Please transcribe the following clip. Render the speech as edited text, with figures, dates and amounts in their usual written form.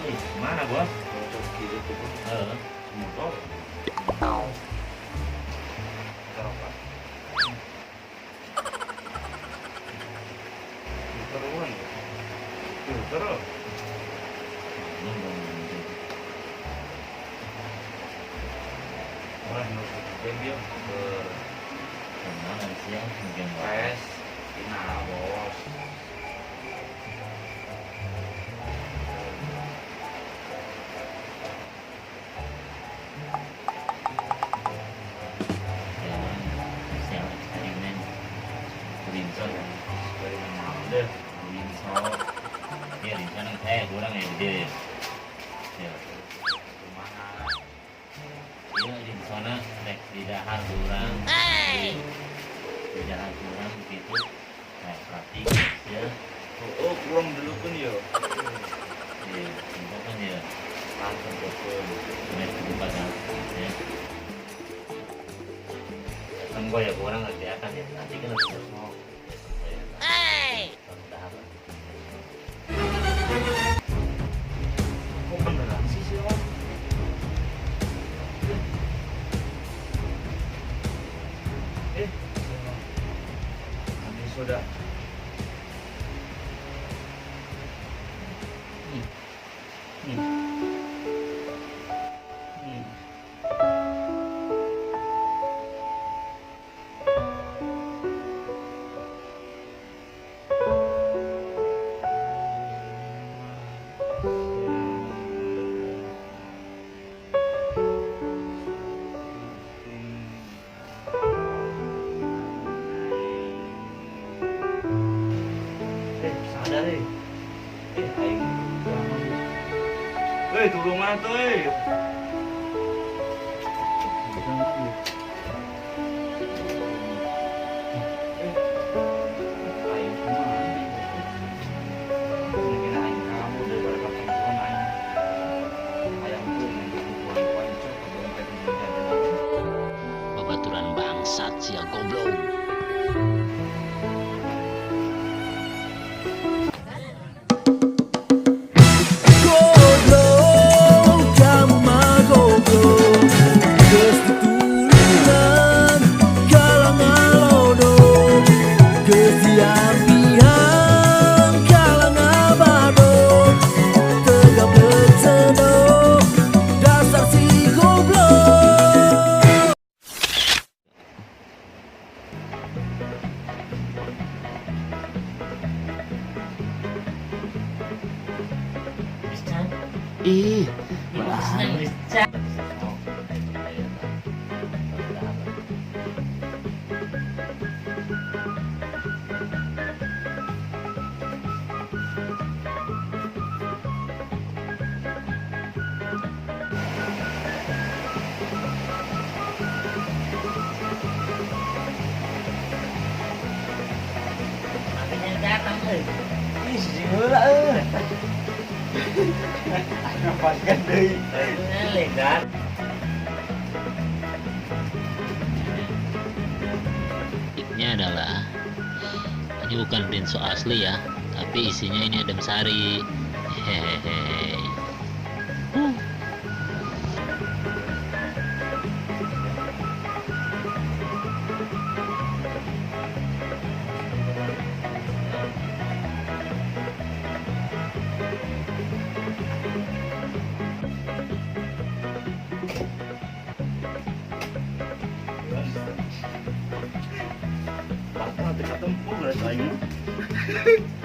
Mana bos? Eh, Motor. Apa? Motoran. Motor. Orang nusuk dia Kemana siang mungkin pes. Ina bos. siang eksperimen Rinso Dari mana deh? Rinso ya Rinso nang kurang ya gede ya Kemana? iya Rinso na rek di dahar kurang di dahar kurang gitu kayak praktik ya Oh, kurang dulu kan ya. ya Rinso kan ya Langsung betul. mes buka ya kan gue ya kurang lagi akan ya nanti kan harus mau Kok beneran sih sih om? Kami sudah. Sadar aing. Turun mana tuh Aing kemana? Mungkin aing kamu daripada kakak tuan aing. Ayam tuh buang pancok ke dompet jajan. Babaturan bangsat sia goblok. Ih, datang Ih, si heula Ngapaskan deui. legat ini adalah ini bukan Rinso asli ya, tapi isinya ini adem sari. Hehehe. Bakal nanti ketemu beres aing.